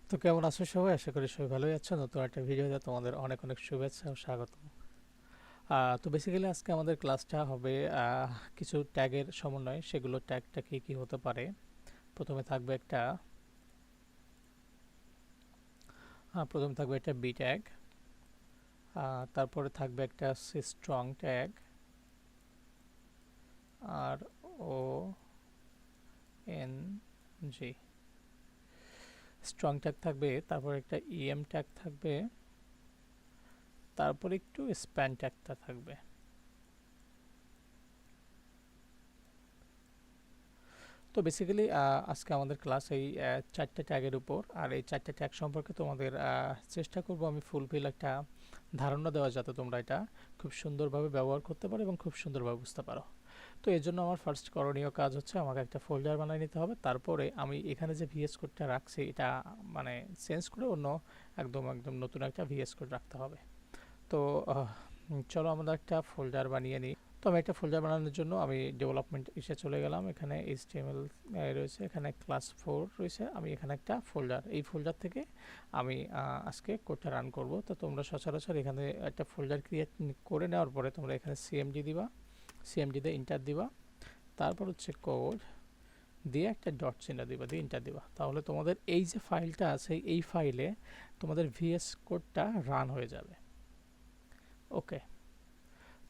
তো কেমন আছো সবাই? আশা করি সবাই ভালোই আছো। নতুন একটা ভিডিওতে তোমাদের অনেক অনেক শুভেচ্ছা ও স্বাগত। তো বেসিক্যালি আজকে আমাদের ক্লাসটা হবে কিছু ট্যাগের সমন্বয়। সেগুলো ট্যাগটা কি কি হতে পারে। প্রথমে থাকবে একটা বি ট্যাগ, তারপরে থাকবে একটা strong tag, R O N G strong tag থাকবে, তারপর একটা ইএম ট্যাগ থাকবে, তারপর একটু স্প্যান ট্যাগটা থাকবে। তো বেসিক্যালি আজকে আমাদের ক্লাস এই চারটে ট্যাগের উপর, আর এই চারটে ট্যাগ সম্পর্কে তোমাদের চেষ্টা করব আমি ফুলফিল একটা ধারণা দেওয়া, যাতে তোমরা এটা খুব সুন্দরভাবে ব্যবহার করতে পারো এবং খুব সুন্দরভাবে বুঝতে পারো। তো এর জন্য আমার ফার্স্ট করণীয় কাজ হচ্ছে আমাকে একটা ফোল্ডার বানিয়ে নিতে হবে। তারপরে আমি এখানে যে ভিএস কোডটা রাখছি এটা মানে চেঞ্জ করে অন্য একদম একদম নতুন একটা ভিএস কোড রাখতে হবে। তো চলো আমরা একটা ফোল্ডার বানিয়ে নিই। তো আমি একটা ফোল্ডার বানানোর জন্য আমি ডেভেলপমেন্ট এসে চলে গেলাম। এখানে এইচটিএমএল রয়েছে, এখানে ক্লাস 4 রয়েছে। আমি এখানে একটা ফোল্ডার, এই ফোল্ডার থেকে আমি আজকে কোডটা রান করব। তো তোমরা সচরাচর এখানে একটা ফোল্ডার ক্রিয়েট করে নেওয়ার পরে তোমরা এখানে সিএমডি দিবা, সিএমডি দিয়ে ইন্টার দিবা, তারপর হচ্ছে কোড দিয়ে একটা ডট চিহ্ন দিবা, দিয়ে ইন্টার দিবা। তাহলে তোমাদের এই যে ফাইলটা আছে এই ফাইলে তোমাদের ভিএস কোডটা রান হয়ে যাবে। ওকে,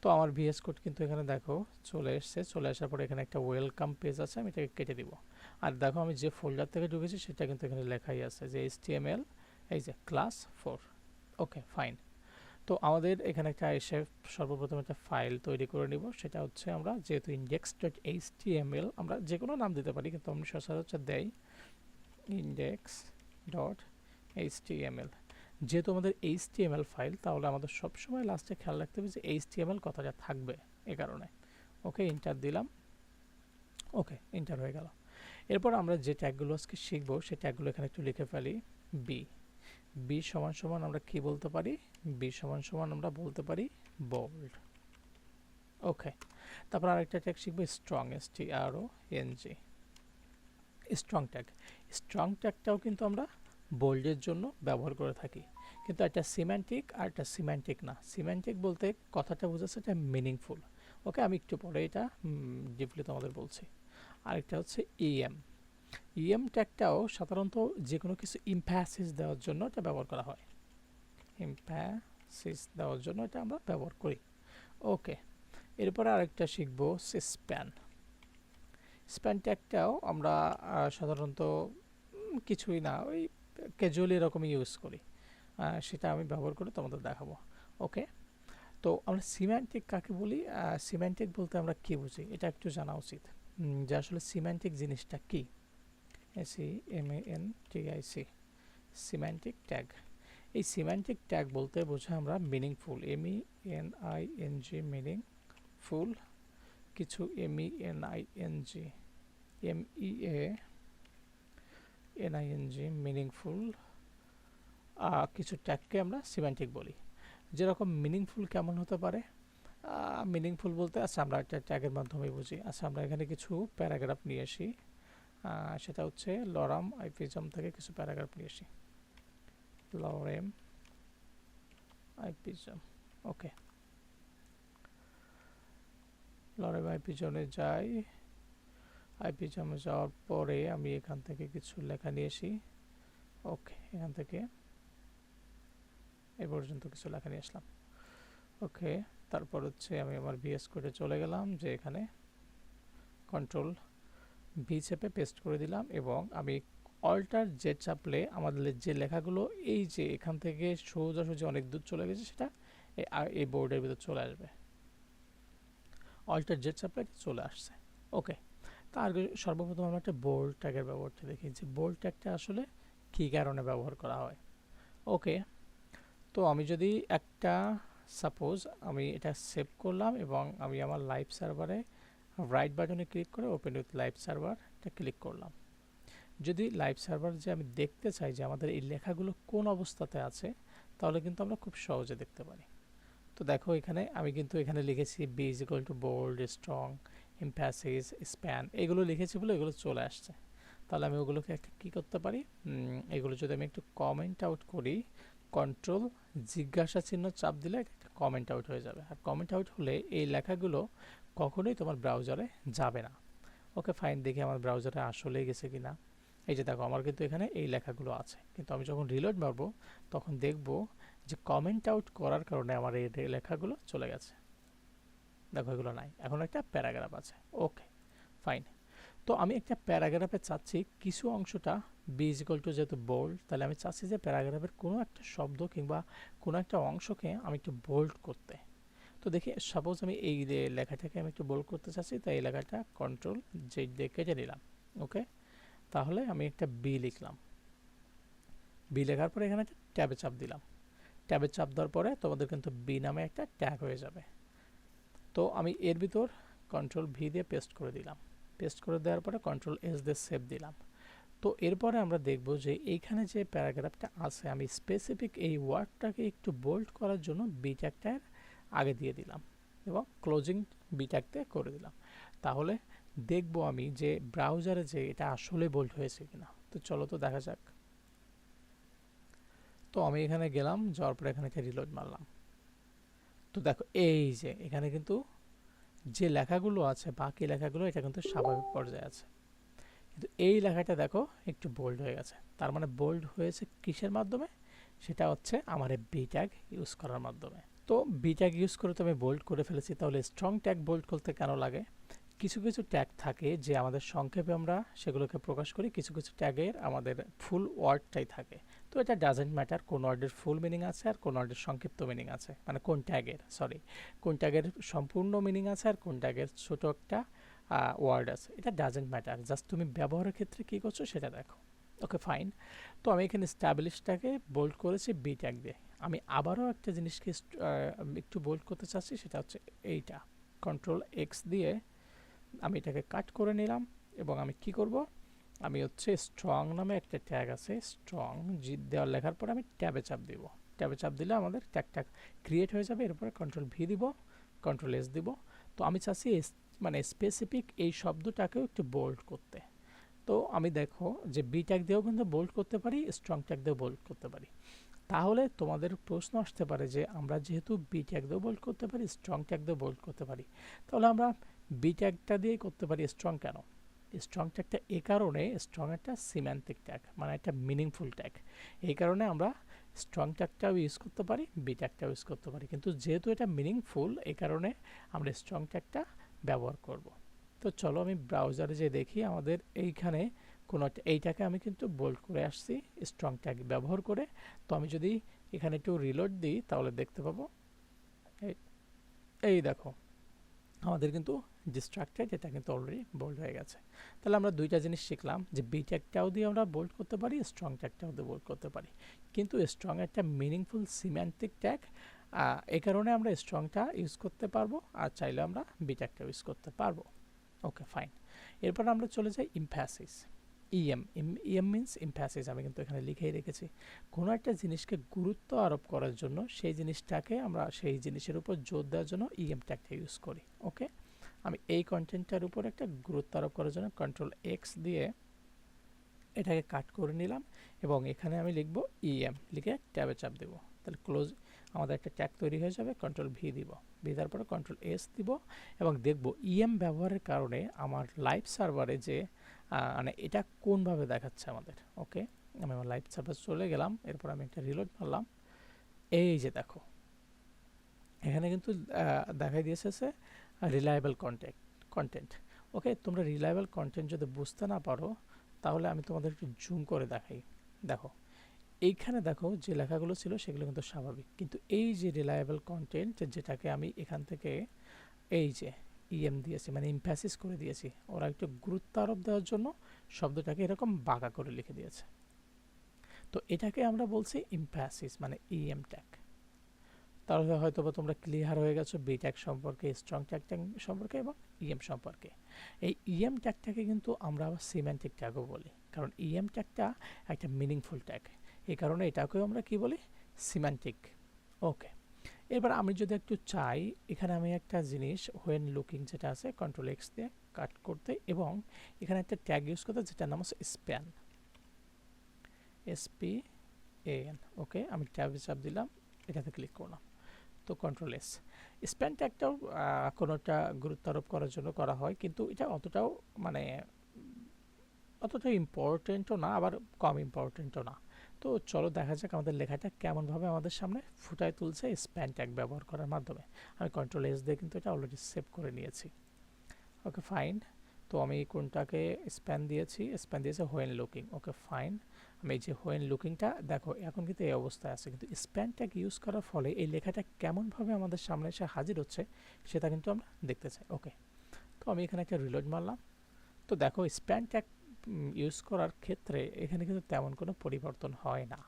তো আমার ভিএস কোড কিন্তু এখানে দেখো চলে এসছে। চলে আসার পরে এখানে একটা ওয়েলকাম পেজ আছে, আমি এটাকে কেটে দিব। আর দেখো আমি যে ফোল্ডার থেকে ঢুকেছি সেটা কিন্তু এখানে লেখাই আছে যে এইচটিএমএল, এই যে ক্লাস 4। Okay fine. তো আমাদের এখানে একটা এসে সর্বপ্রথম একটা ফাইল তৈরি করে নিব। সেটা হচ্ছে আমরা যেহেতু index.html, আমরা যে কোনো নাম দিতে পারি কিন্তু আমরা সচরাচর দেই index.html। যেহেতু আমাদের এইচটিএমএল ফাইল, তাহলে আমাদের সবসময় লাস্টে খেয়াল রাখতে হবে যে এইচটিএমএল কথাটা থাকবে, এ কারণে। ওকে, এন্টার দিলাম। ওকে, এন্টার হয়ে গেল। এরপর আমরা যে ট্যাগগুলো আজকে শিখবো সেই ট্যাগগুলো এখানে একটু লিখে ফেলি। বি বি সমান সমান আমরা কি বলতে পারি? বি সমান সমান আমরা বলতে পারি বোল্ড। ওকে, তারপর আরেকটা ট্যাগ শিখবো strong, STRONG, strong tag. Strong ট্যাগটাও কিন্তু আমরা বোল্ডের জন্য ব্যবহার করে থাকি, কিন্তু একটা সিম্যান্টিক আর একটা সিম্যান্টিক না। সিম্যান্টিক বলতে কথাটা বোঝাচ্ছে এটা মিনিংফুল। ওকে, আমি একটু পরে এটা ডিপলি তোমাদের বলছি। আরেকটা হচ্ছে ইএম। ইএম ট্যাগটাও সাধারণত যে কোনো কিছু ইমপ্যাসিস দেওয়ার জন্য এটা ব্যবহার করা হয়। ইমপ্যাসিস দেওয়ার জন্য এটা আমরা ব্যবহার করি। ওকে, এরপরে আরেকটা শিখবো স্প্যান। স্প্যান ট্যাগটাও আমরা সাধারণত কিছুই না, ওই ক্যাজুয়ালি এরকমই ইউজ করি। সেটা আমি ব্যবহার করে তোমাদের দেখাবো। ওকে, তো আমরা সিম্যান্টিক কাকে বলি? সিম্যান্টিক বলতে আমরা কি বুঝি এটা একটু জানা উচিত, যে আসলে সিম্যান্টিক জিনিসটা কি। SEMANTIC, semantic tag. এই সিম্যান্টিক ট্যাগ বলতে বোঝা আমরা মিনিংফুল, MENING, মিনিংফুল কিছু, MENING মিনিংফুল কিছু ট্যাগকে আমরা সিম্যান্টিক বলি। যেরকম মিনিংফুল কেমন হতে পারে? মিনিংফুল বলতে, আচ্ছা আমরা একটা ট্যাগের মাধ্যমে বুঝি। আচ্ছা আমরা এখানে কিছু প্যারাগ্রাফ নিয়ে আসি, সেটা হচ্ছে লরাম আইপিজম থেকে কিছু প্যারাগ্রাফ নিয়ে আসি। লরেম আইপিজম, ওকে, লরেম আইপিজমে যাই। আইপিজমে যাওয়ার পরে আমি এখান থেকে কিছু লেখা নিয়ে আসি। ওকে, এখান থেকে এই পর্যন্ত কিছু লেখা নিয়ে আসলাম। ওকে, তারপর হচ্ছে আমি আমার ভিএস কোডে চলে গেলাম, যে এখানে কন্ট্রোল ভি চেপে পেস্ট করে দিলাম, এবং আমি অল্টার জেড চাপলে আমাদের যে লেখাগুলো এই যে এখান থেকে সোজাসুজি অনেক দূর চলে গেছে সেটা এই বোর্ডের ভিতর চলে আসবে। অল্টার জেড চাপলে চলে আসছে। ওকে, তার সর্বপ্রথম আমরা একটা বোল্ড ট্যাগের ব্যবহারটা দেখি, যে বোল্ড ট্যাগটা আসলে কী কারণে ব্যবহার করা হয়। ওকে, তো আমি যদি একটা সাপোজ আমি এটা সেভ করলাম এবং আমি আমার লাইভ সার্ভারে রাইট বাটনে ক্লিক করে ওপেন উইথ লাইভ সার্ভারটা ক্লিক করলাম। যদি লাইভ সার্ভার যে আমি দেখতে চাই যে আমাদের এই লেখাগুলো কোন অবস্থাতে আছে, তাহলে কিন্তু আমরা খুব সহজে দেখতে পারি। তো দেখো এখানে আমি কিন্তু এখানে লিখেছি B is equal to bold, strong, emphasis, span, এগুলো লিখেছি বলে এগুলো চলে আসছে। তাহলে আমি ওগুলোকে একটা কী করতে পারি, এগুলো যদি আমি একটু কমেন্ট আউট করি, কন্ট্রোল জিজ্ঞাসা চিহ্ন চাপ দিলে একটা কমেন্ট আউট হয়ে যাবে। আর কমেন্ট আউট হলে এই লেখাগুলো কখনোই তোমার ব্রাউজারে যাবে না। ওকে ফাইন, দেখি আমার ব্রাউজারে আসলেই গেছে কিনা। এই যে দেখো আমার কিন্তু এখানে এই লেখাগুলো আছে, কিন্তু আমি যখন রিলোড মারবো তখন দেখব যে কমেন্ট আউট করার কারণে আমার এই লেখাগুলো চলে গেছে। দেখো এগুলো নাই, এখন একটা প্যারাগ্রাফ আছে। Okay fine. তো আমি একটা প্যারাগ্রাফে চাচ্ছি কিছু অংশটা বি ইজ ইকুয়াল টু, যেহেতু বোল্ড, তাহলে আমি চাচ্ছি যে প্যারাগ্রাফের কোনো একটা শব্দ কিংবা কোনো একটা অংশকে আমি একটু বোল্ড করতে। তো দেখি সাপোজ আমি এই লেখাটাকে আমি একটু বোল্ড করতে চাচ্ছি, তাই এই লেখাটা কন্ট্রোল জেড দিয়ে কেটে নিলাম। ওকে, তাহলে আমি একটা বি লিখলাম। বি লেখার পরে এখানে একটা ট্যাবে চাপ দিলাম। ট্যাবে চাপ দেওয়ার পরে তোমাদের কিন্তু বি নামে একটা ট্যাগ হয়ে যাবে। তো আমি এর ভিতর কন্ট্রোল ভি দিয়ে পেস্ট করে দিলাম। পেস্ট করে দেওয়ার পরে কন্ট্রোল এস দিয়ে সেভ দিলাম। তো এরপরে আমরা দেখব যে এইখানে যে প্যারাগ্রাফটা আছে, আমি স্পেসিফিক এই ওয়ার্ডটাকে একটু বোল্ড করার জন্য বি ট্যাগটার আগে দিয়ে দিলাম এবং ক্লোজিং বি ট্যাগতে করে দিলাম। তাহলে দেখব আমি যে ব্রাউজারে যে এটা আসলে বোল্ড হয়েছে কিনা। তো চলো তো দেখা যাক। তো আমি এখানে গেলাম, যাওয়ার পরে এখানে একটা রিলোড মারলাম। তো দেখো এই যে এখানে কিন্তু যে লেখাগুলো আছে, বাকি লেখাগুলো এটা কিন্তু স্বাভাবিক পর্যায়ে আছে, কিন্তু এই লেখাটা দেখো একটু বোল্ড হয়ে গেছে। তার মানে বোল্ড হয়েছে কিসের মাধ্যমে? সেটা হচ্ছে আমার এই বি ট্যাগ ইউজ করার মাধ্যমে। তো বি ট্যাগ ইউজ করে তো আমি বোল্ড করে ফেলেছি, তাহলে স্ট্রং ট্যাগ বোল্ড করতে কেন লাগে? কিছু কিছু ট্যাগ থাকে যে আমাদের সংক্ষেপে আমরা সেগুলোকে প্রকাশ করি, কিছু কিছু ট্যাগের আমাদের ফুল ওয়ার্ডটাই থাকে। তো এটা ডাজেন্ট ম্যাটার কোন ওয়ার্ডের ফুল মিনিং আছে আর কোন ওয়ার্ডের সংক্ষিপ্ত মিনিং আছে, মানে কোন ট্যাগের সম্পূর্ণ মিনিং আছে আর কোন ট্যাগের ছোট একটা ওয়ার্ড আছে, এটা ডাজেন্ট ম্যাটার। জাস্ট তুমি ব্যবহারের ক্ষেত্রে কী করছো সেটা দেখো। Okay fine. তো আমি এখানে স্ট্যাবলিশটাকে বোল্ড করেছি বি ট্যাগ দিয়ে। আমি আবারও একটা জিনিসকে একটু বোল্ড করতে চাচ্ছি, সেটা হচ্ছে এইটা। কন্ট্রোল এক্স দিয়ে আমি এটাকে কাট করে নিলাম এবং আমি কি করব, আমি হচ্ছে স্ট্রং নামে একটা ট্যাগ আছে, স্ট্রং জি দেওয়ার লেখার পরে আমি ট্যাবে চাপ দিব। ট্যাবে চাপ দিলে আমাদের ট্যাগটা ক্রিয়েট হয়ে যাবে। এরপরে কন্ট্রোল ভি দিব, কন্ট্রোল এস দিব। তো আমি চাচ্ছি মানে স্পেসিফিক এই শব্দটাকেও একটু বোল্ড করতে। তো আমি দেখো যে বি ট্যাগ দিয়েও কিন্তু বোল্ড করতে পারি, স্ট্রং ট্যাগ দিয়েও বোল্ড করতে পারি। তাহলে তোমাদের প্রশ্ন আসতে পারে যে আমরা যেহেতু বি ট্যাগ দিয়েও বোল্ড করতে পারি, স্ট্রং ট্যাগ দিয়েও বোল্ড করতে পারি, তাহলে আমরা বি ট্যাগটা দিয়েই করতে পারি স্ট্রং কেন? স্ট্রং ট্যাগটা এই কারণে, স্ট্রং একটা সিম্যান্টিক ট্যাগ, মানে একটা মিনিংফুল ট্যাগ। এই কারণে আমরা স্ট্রং ট্যাগটাও ইউজ করতে পারি, বি ট্যাগটাও ইউজ করতে পারি, কিন্তু যেহেতু এটা মিনিংফুল এই কারণে আমরা স্ট্রং ট্যাগটা ব্যবহার করব। তো চলো আমি ব্রাউজারে যে দেখি আমাদের এইখানে কোনো একটা, এইটাকে আমি কিন্তু বোল্ড করে আসছি স্ট্রং ট্যাগ ব্যবহার করে। তো আমি যদি এখানে একটু রিলোড দিই তাহলে দেখতে পাবো এই দেখো আমাদের কিন্তু ডিস্ট্রাক্টেড, এটা কিন্তু অলরেডি বোল্ড হয়ে গেছে। তাহলে আমরা দুইটা জিনিস শিখলাম যে বি ট্যাগটাও দিয়ে আমরা বোল্ড করতে পারি, স্ট্রং ট্যাগটাও দিয়ে বোল্ড করতে পারি, কিন্তু স্ট্রং একটা মিনিংফুল সিম্যান্টিক ট্যাগ, এই কারণে আমরা স্ট্রংটা ইউজ করতে পারবো, আর চাইলে আমরা বি ট্যাগটা ইউজ করতে পারবো। Okay fine. এরপর আমরা চলে যাই ইমফ্যাসিস। ইএম মিনস ইমফ্যাসিস, আমি কিন্তু এখানে লিখেই রেখেছি। কোনো একটা জিনিসকে গুরুত্ব আরোপ করার জন্য সেই জিনিসটাকে আমরা সেই জিনিসের উপর জোর দেওয়ার জন্য ইএম ট্যাগটা ইউজ করি। ওকে, আমি এই কন্টেন্টটার উপর একটা গুরুত্ব আরোপ করার জন্য কন্ট্রোল এক্স দিয়ে এটাকে কাট করে নিলাম এবং এখানে আমি লিখব ইএম, লিখে ট্যাবে চাপ দেব। তাহলে ক্লোজ আমাদের একটা ট্যাগ তৈরি হয়ে যাবে। কন্ট্রোল ভি দিব, ভি দেওয়ার পরে কন্ট্রোল এস দিব এবং দেখব ইএম ব্যবহারের কারণে আমার লাইভ সার্ভারে যে মানে এটা কোনভাবে দেখাচ্ছে আমাদের। ওকে, আমি আমার লাইভ সার্ভার চলে গেলাম, এরপর আমি একটা রিলোড মারলাম। এই যে দেখো এখানে কিন্তু দেখাই দিয়েছে রিলায়েবল কন্টেন্ট। ওকে, তোমরা রিলায়েবল কন্টেন্ট যদি বুঝতে না পারো তাহলে আমি তোমাদের একটু জুম করে দেখাই। দেখো এইখানে দেখো যে লেখাগুলো ছিল সেগুলো কিন্তু স্বাভাবিক, কিন্তু এই যে রিলায়েবল কন্টেন্ট যেটাকে আমি এখান থেকে এই যে ইএম দিয়েছি, মানে ইমফ্যাসিস করে দিয়েছি, ওরা একটু গুরুত্ব আরোপ দেওয়ার জন্য শব্দটাকে এরকম বাঁকা করে লিখে দিয়েছে। তো এটাকে আমরা বলছি ইমফ্যাসিস, মানে ইএম ট্যাগ। তাহলে হয়তো বা তোমরা ক্লিয়ার হয়ে গেছো বি ট্যাগ সম্পর্কে, স্ট্রং ট্যাগ সম্পর্কে এবং ইএম সম্পর্কে। এই ইএম ট্যাগটাকে কিন্তু আমরা আবার সিম্যান্টিক ট্যাগও বলি, কারণ ইএম ট্যাগটা একটা মিনিংফুল ট্যাগ, এই কারণে এটাকেও আমরা কি বলি, সিম্যান্টিক। ওকে, এবার আমি যদি একটু চাই, এখানে আমি একটা জিনিস হোয়েন লুকিং যেটা আছে কন্ট্রোল এক্স দিয়ে কাট করতে এবং এখানে একটা ট্যাগ ইউজ করতে যেটার নাম হচ্ছে স্প্যান, SPAN। ওকে, আমি ট্যাবে চাপ দিলাম, এটাতে ক্লিক করলাম, তো কন্ট্রোল এস। স্প্যান ট্যাগটাও কোনোটা গুরুত্ব আরোপ করার জন্য করা হয়, কিন্তু এটা অতটাও মানে অতটা ইম্পর্টেন্টও না, আবার কম ইম্পর্টেন্টও না। তো চলো দেখা যাক আমাদের লেখাটা কেমনভাবে আমাদের সামনে ফুটায় তুলছে স্প্যান ট্যাগ ব্যবহার করার মাধ্যমে। আমি কন্ট্রোল এস দিয়ে কিন্তু এটা অলরেডি সেভ করে নিয়েছি। Okay fine. তো আমি কোনটাকে স্প্যান দিয়েছি হোয়েন লুকিং। Okay fine. আমি এই যে হোয়েন লুকিংটা দেখো এখন কিন্তু এই অবস্থায় আছে, কিন্তু স্প্যান ট্যাগ ইউজ করার ফলে এই লেখাটা কেমনভাবে আমাদের সামনে এসে হাজির হচ্ছে সেটা কিন্তু আমরা দেখতে চাই। ওকে, তো আমি এখানে একটা রিলোড মারলাম। তো দেখো স্প্যান ট্যাগ ইউজ করার ক্ষেত্রে এখানে কিন্তু তেমন কোনো পরিবর্তন হয় না,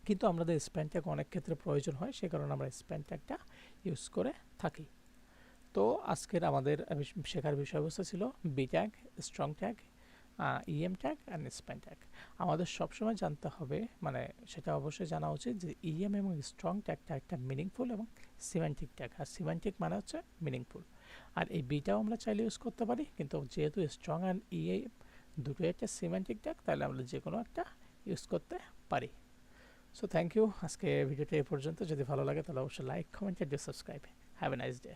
কিন্তু আমাদের স্প্যান ট্যাগ অনেক ক্ষেত্রে প্রয়োজন হয়, সে কারণে আমরা স্প্যান ট্যাগটা ইউজ করে থাকি। তো আজকের আমাদের শেখার বিষয়বস্তু ছিল B tag, strong tag, EM tag and span tag. আমাদের সবসময় জানতে হবে, মানে সেটা অবশ্যই জানা উচিত যে ইএম এবং স্ট্রং ট্যাগটা একটা মিনিংফুল এবং সিমেন্টিক ট্যাগ, আর সিমেন্টিক মানে হচ্ছে মিনিংফুল। আর এই বিটাও আমরা চাইলে ইউজ করতে পারি, কিন্তু যেহেতু স্ট্রং অ্যান্ড ইএম দুটোই একটা সিমেন্টিক ট্যাগ, তাহলে আমরা যে কোনো একটা ইউজ করতে পারি। সো থ্যাংক ইউ, আজকে ভিডিওটা এ পর্যন্ত। যদি ভালো লাগে তাহলে অবশ্যই like, comment, and subscribe. Have a nice day.